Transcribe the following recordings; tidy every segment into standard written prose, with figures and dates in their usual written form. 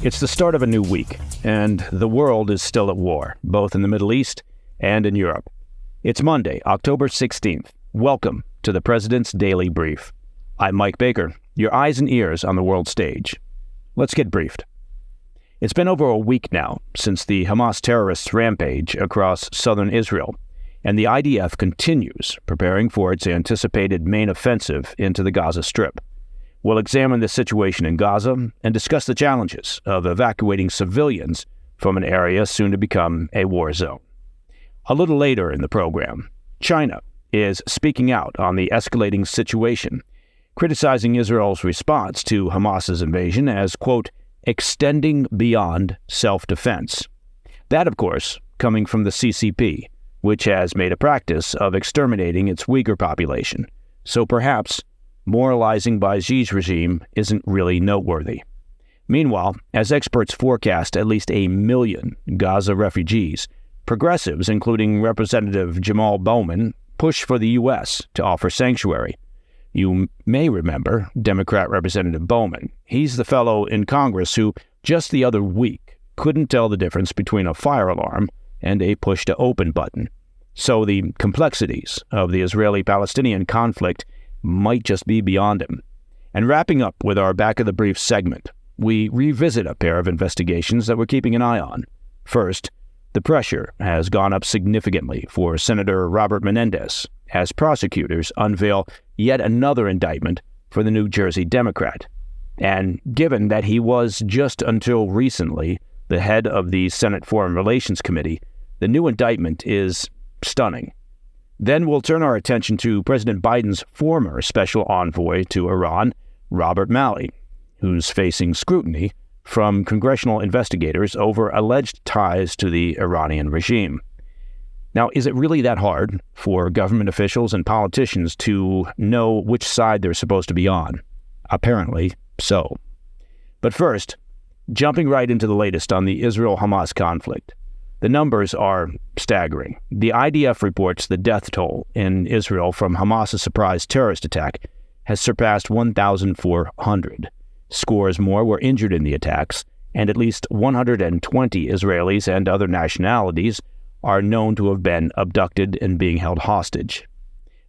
It's the start of a new week, and the world is still at war, both in the Middle East and in Europe. It's Monday, October 16th. Welcome to the President's Daily Brief. I'm Mike Baker, your eyes and ears on the world stage. Let's get briefed. It's been over a week now since the Hamas terrorists' rampage across southern Israel, and the IDF continues preparing for its anticipated main offensive into the Gaza Strip. We'll examine the situation in Gaza and discuss the challenges of evacuating civilians from an area soon to become a war zone. A little later in the program, China is speaking out on the escalating situation, criticizing Israel's response to Hamas's invasion as, quote, extending beyond self-defense. That, of course, coming from the CCP, which has made a practice of exterminating its Uyghur population. So perhaps moralizing by Xi's regime isn't really noteworthy. Meanwhile, as experts forecast at least 1 million Gaza refugees, progressives, including Representative Jamaal Bowman, push for the U.S. to offer sanctuary. You may remember Democrat Representative Bowman. He's the fellow in Congress who, just the other week, couldn't tell the difference between a fire alarm and a push-to-open button. So the complexities of the Israeli-Palestinian conflict might just be beyond him. And wrapping up with our Back of the Brief segment, we revisit a pair of investigations that we're keeping an eye on. First, the pressure has gone up significantly for Senator Robert Menendez as prosecutors unveil yet another indictment for the New Jersey Democrat. And given that he was just until recently the head of the Senate Foreign Relations Committee, the new indictment is stunning. Then we'll turn our attention to President Biden's former special envoy to Iran, Robert Malley, who's facing scrutiny from congressional investigators over alleged ties to the Iranian regime. Now, is it really that hard for government officials and politicians to know which side they're supposed to be on? Apparently so. But first, jumping right into the latest on the Israel-Hamas conflict. The numbers are staggering. The IDF reports the death toll in Israel from Hamas's surprise terrorist attack has surpassed 1,400. Scores more were injured in the attacks, and at least 120 Israelis and other nationalities are known to have been abducted and being held hostage.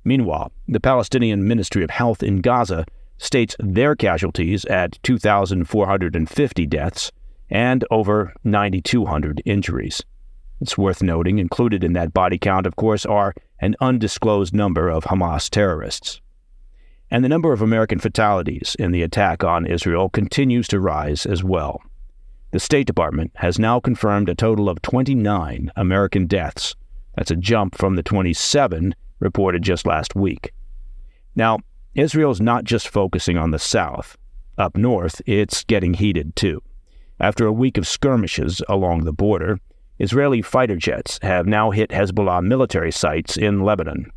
Meanwhile, the Palestinian Ministry of Health in Gaza states their casualties at 2,450 deaths and over 9,200 injuries. It's worth noting, included in that body count, of course, are an undisclosed number of Hamas terrorists. And the number of American fatalities in the attack on Israel continues to rise as well. The State Department has now confirmed a total of 29 American deaths. That's a jump from the 27 reported just last week. Now, Israel's not just focusing on the south. Up north, it's getting heated too. After a week of skirmishes along the border, Israeli fighter jets have now hit Hezbollah military sites in Lebanon.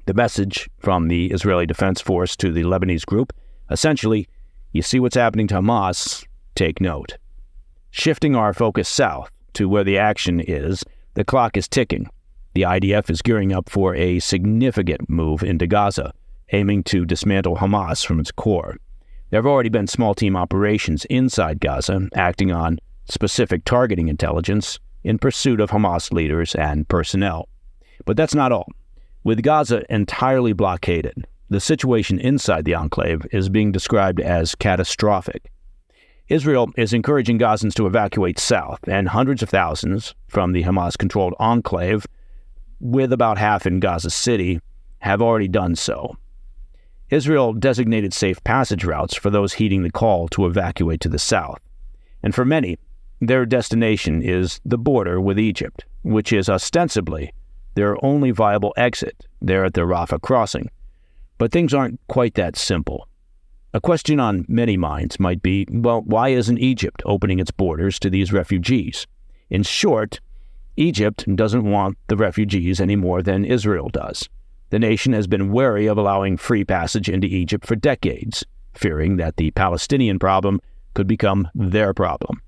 The message from the Israeli Defense Force to the Lebanese group, essentially, you see what's happening to Hamas, take note. Shifting our focus south to where the action is, the clock is ticking. The IDF is gearing up for a significant move into Gaza, aiming to dismantle Hamas from its core. There have already been small team operations inside Gaza, acting on specific targeting intelligence in pursuit of Hamas leaders and personnel. But that's not all. With Gaza entirely blockaded, the situation inside the enclave is being described as catastrophic. Israel is encouraging Gazans to evacuate south, and hundreds of thousands from the Hamas-controlled enclave, with about half in Gaza City, have already done so. Israel designated safe passage routes for those heeding the call to evacuate to the south. And for many, their destination is the border with Egypt, which is ostensibly their only viable exit there at the Rafah crossing. But things aren't quite that simple. A question on many minds might be, well, why isn't Egypt opening its borders to these refugees? In short, Egypt doesn't want the refugees any more than Israel does. The nation has been wary of allowing free passage into Egypt for decades, fearing that the Palestinian problem could become their problem.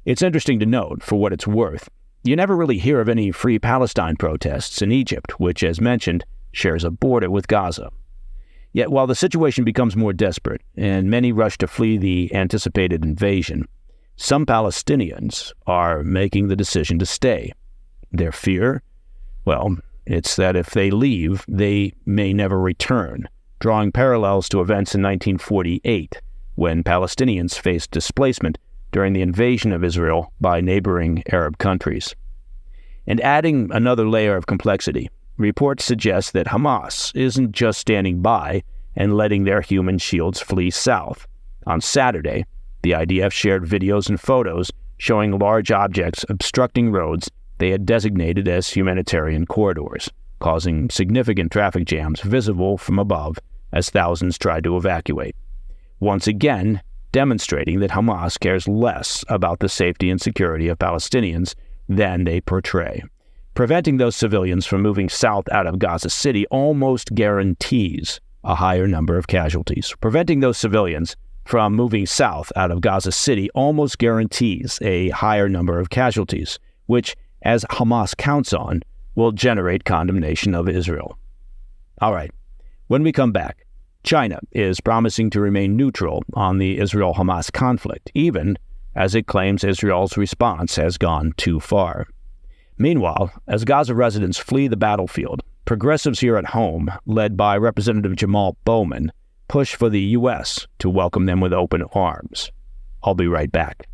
It's interesting to note, for what it's worth, you never really hear of any Free Palestine protests in Egypt, which, as mentioned, shares a border with Gaza. Yet while the situation becomes more desperate and many rush to flee the anticipated invasion, some Palestinians are making the decision to stay. Their fear? Well, it's that if they leave, they may never return, drawing parallels to events in 1948, when Palestinians faced displacement during the invasion of Israel by neighboring Arab countries. And adding another layer of complexity, reports suggest that Hamas isn't just standing by and letting their human shields flee south. On Saturday, the IDF shared videos and photos showing large objects obstructing roads they had designated as humanitarian corridors, causing significant traffic jams visible from above as thousands tried to evacuate. Once again, demonstrating that Hamas cares less about the safety and security of Palestinians than they portray. Preventing those civilians from moving south out of Gaza City almost guarantees a higher number of casualties. Preventing those civilians from moving south out of Gaza City almost guarantees a higher number of casualties, which, as Hamas counts on, will generate condemnation of Israel. All right, when we come back, China is promising to remain neutral on the Israel-Hamas conflict, even as it claims Israel's response has gone too far. Meanwhile, as Gaza residents flee the battlefield, progressives here at home, led by Representative Jamaal Bowman, push for the U.S. to welcome them with open arms. I'll be right back.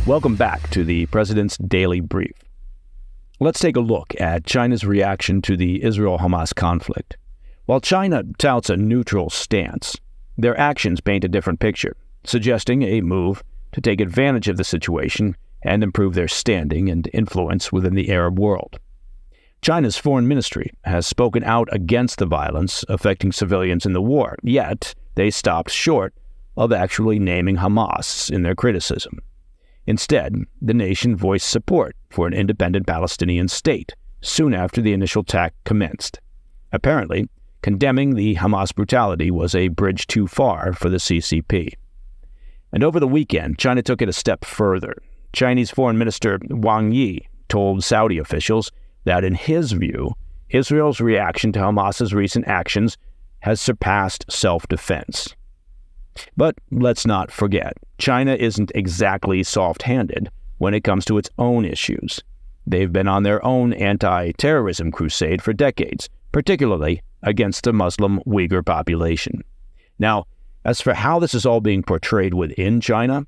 Welcome back to the President's Daily Brief. Let's take a look at China's reaction to the Israel-Hamas conflict. While China touts a neutral stance, their actions paint a different picture, suggesting a move to take advantage of the situation and improve their standing and influence within the Arab world. China's foreign ministry has spoken out against the violence affecting civilians in the war, yet they stopped short of actually naming Hamas in their criticism. Instead, the nation voiced support for an independent Palestinian state soon after the initial attack commenced. Apparently, condemning the Hamas brutality was a bridge too far for the CCP. And over the weekend, China took it a step further. Chinese Foreign Minister Wang Yi told Saudi officials that in his view, Israel's reaction to Hamas's recent actions has surpassed self-defense. But let's not forget, China isn't exactly soft-handed when it comes to its own issues. They've been on their own anti-terrorism crusade for decades, particularly against the Muslim Uyghur population. Now, as for how this is all being portrayed within China,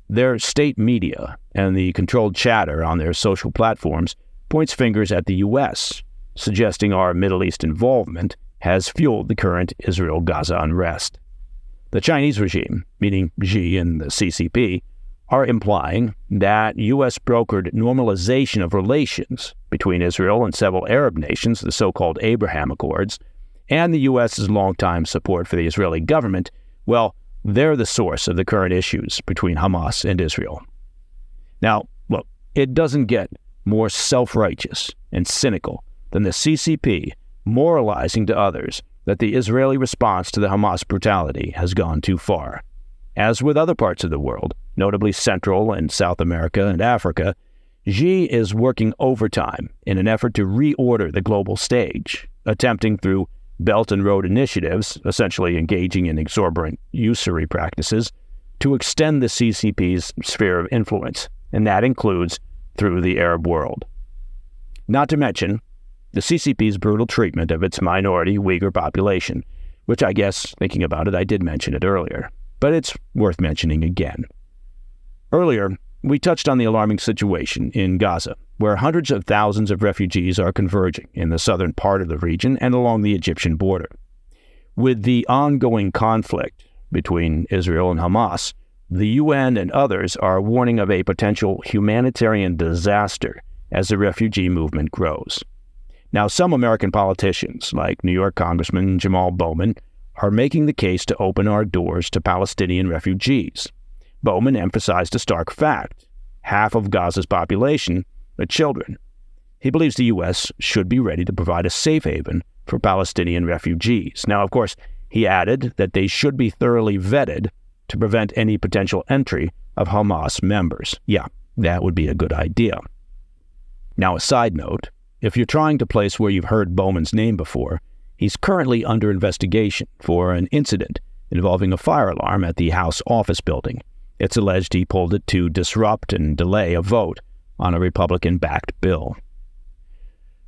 their state media and the controlled chatter on their social platforms points fingers at the U.S., suggesting our Middle East involvement has fueled the current Israel-Gaza unrest. The Chinese regime, meaning Xi and the CCP, are implying that U.S.-brokered normalization of relations between Israel and several Arab nations, the so-called Abraham Accords, and the U.S.'s longtime support for the Israeli government, well, they're the source of the current issues between Hamas and Israel. Now, look, it doesn't get more self-righteous and cynical than the CCP moralizing to others that the Israeli response to the Hamas brutality has gone too far. As with other parts of the world, notably Central and South America and Africa, Xi is working overtime in an effort to reorder the global stage, attempting through Belt and Road initiatives, essentially engaging in exorbitant usury practices, to extend the CCP's sphere of influence, and that includes through the Arab world. Not to mention the CCP's brutal treatment of its minority Uyghur population, which I guess, thinking about it, I did mention it earlier, but it's worth mentioning again. Earlier, we touched on the alarming situation in Gaza, where hundreds of thousands of refugees are converging in the southern part of the region and along the Egyptian border. With the ongoing conflict between Israel and Hamas, the UN and others are warning of a potential humanitarian disaster as the refugee movement grows. Now, some American politicians, like New York Congressman Jamaal Bowman, are making the case to open our doors to Palestinian refugees. Bowman emphasized a stark fact: half of Gaza's population are children. He believes the U.S. should be ready to provide a safe haven for Palestinian refugees. Now, of course, he added that they should be thoroughly vetted to prevent any potential entry of Hamas members. Yeah, that would be a good idea. Now, a side note, if you're trying to place where you've heard Bowman's name before, he's currently under investigation for an incident involving a fire alarm at the House office building. It's alleged he pulled it to disrupt and delay a vote on a Republican-backed bill.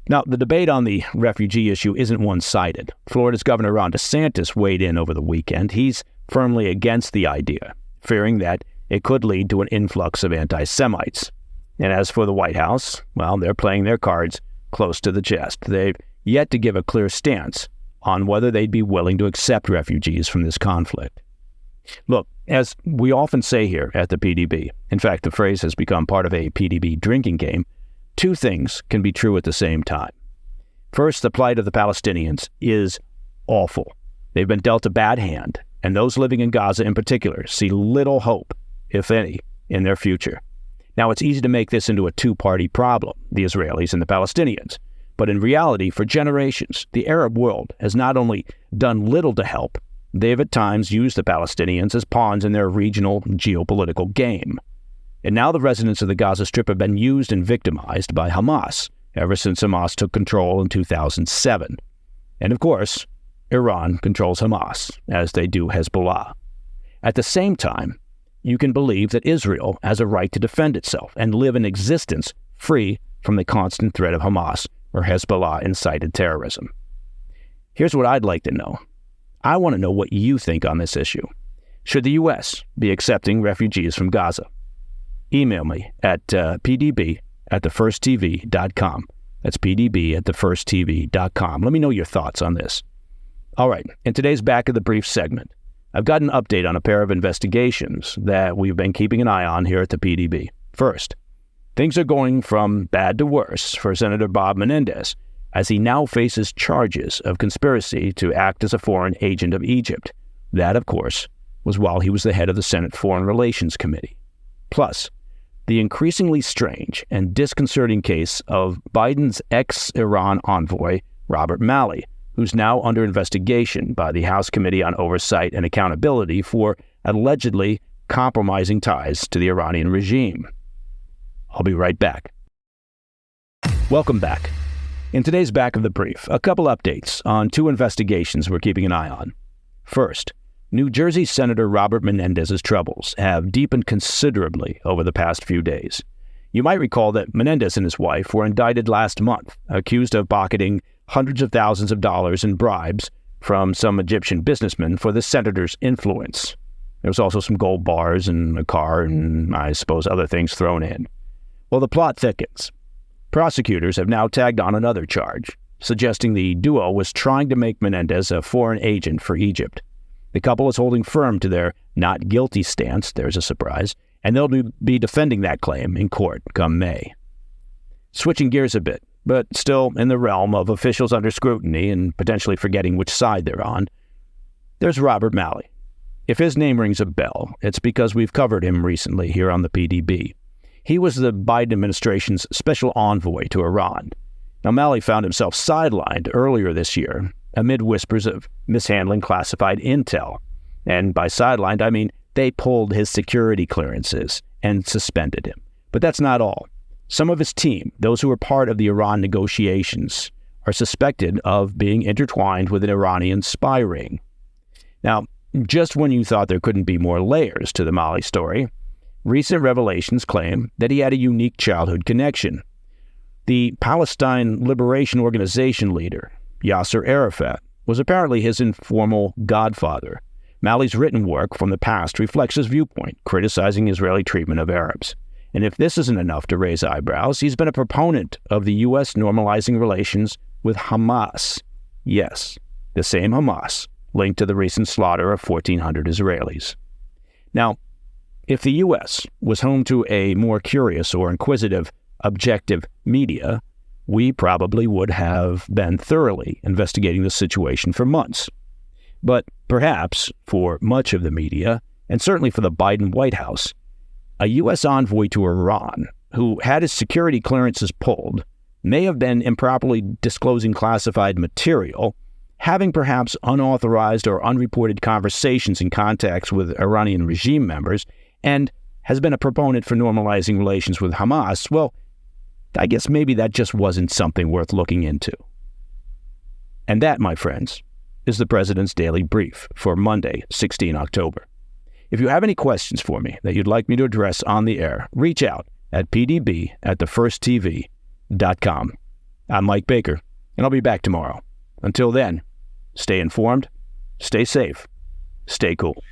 Now, the debate on the refugee issue isn't one-sided. Florida's Governor Ron DeSantis weighed in over the weekend. He's firmly against the idea, fearing that it could lead to an influx of anti-Semites. And as for the White House, well, they're playing their cards close to the chest. They've yet to give a clear stance on whether they'd be willing to accept refugees from this conflict. Look, as we often say here at the PDB, in fact, the phrase has become part of a PDB drinking game, two things can be true at the same time. First, the plight of the Palestinians is awful. They've been dealt a bad hand, and those living in Gaza in particular see little hope, if any, in their future. Now, it's easy to make this into a two-party problem, the Israelis and the Palestinians. But in reality, for generations, the Arab world has not only done little to help, they've at times used the Palestinians as pawns in their regional geopolitical game. And now the residents of the Gaza Strip have been used and victimized by Hamas ever since Hamas took control in 2007. And of course, Iran controls Hamas, as they do Hezbollah. At the same time, you can believe that Israel has a right to defend itself and live in existence free from the constant threat of Hamas or Hezbollah-incited terrorism. Here's what I'd like to know. I want to know what you think on this issue. Should the U.S. be accepting refugees from Gaza? Email me at pdb@thefirsttv.com. That's pdb@thefirsttv.com. Let me know your thoughts on this. All right, in today's Back of the Brief segment, I've got an update on a pair of investigations that we've been keeping an eye on here at the PDB. First, things are going from bad to worse for Senator Bob Menendez, as he now faces charges of conspiracy to act as a foreign agent of Egypt. That, of course, was while he was the head of the Senate Foreign Relations Committee. Plus, the increasingly strange and disconcerting case of Biden's ex-Iran envoy, Robert Malley, who's now under investigation by the House Committee on Oversight and Accountability for allegedly compromising ties to the Iranian regime. I'll be right back. Welcome back. In today's Back of the Brief, a couple updates on two investigations we're keeping an eye on. First, New Jersey Senator Robert Menendez's troubles have deepened considerably over the past few days. You might recall that Menendez and his wife were indicted last month, accused of pocketing hundreds of thousands of dollars in bribes from some Egyptian businessmen for the senator's influence. There was also some gold bars and a car and, I suppose, other things thrown in. Well, the plot thickens. Prosecutors have now tagged on another charge, suggesting the duo was trying to make Menendez a foreign agent for Egypt. The couple is holding firm to their not guilty stance, there's a surprise, and they'll be defending that claim in court come May. Switching gears a bit, but still in the realm of officials under scrutiny and potentially forgetting which side they're on, there's Robert Malley. If his name rings a bell, it's because we've covered him recently here on the PDB. He was the Biden administration's special envoy to Iran. Now, Malley found himself sidelined earlier this year amid whispers of mishandling classified intel. And by sidelined, I mean they pulled his security clearances and suspended him. But that's not all. Some of his team, those who were part of the Iran negotiations, are suspected of being intertwined with an Iranian spy ring. Now, just when you thought there couldn't be more layers to the Malley story, recent revelations claim that he had a unique childhood connection. The Palestine Liberation Organization leader, Yasser Arafat, was apparently his informal godfather. Malley's written work from the past reflects his viewpoint, criticizing Israeli treatment of Arabs. And if this isn't enough to raise eyebrows, he's been a proponent of the U.S. normalizing relations with Hamas. Yes, the same Hamas linked to the recent slaughter of 1,400 Israelis. Now, if the U.S. was home to a more curious or inquisitive, objective media, we probably would have been thoroughly investigating the situation for months. But perhaps for much of the media, and certainly for the Biden White House, a U.S. envoy to Iran who had his security clearances pulled may have been improperly disclosing classified material, having perhaps unauthorized or unreported conversations and contacts with Iranian regime members, and has been a proponent for normalizing relations with Hamas. Well, I guess maybe that just wasn't something worth looking into. And that, my friends, is the President's Daily Brief for Monday, 16 October. If you have any questions for me that you'd like me to address on the air, reach out at pdb@thefirsttv.com. I'm Mike Baker, and I'll be back tomorrow. Until then, stay informed, stay safe, stay cool.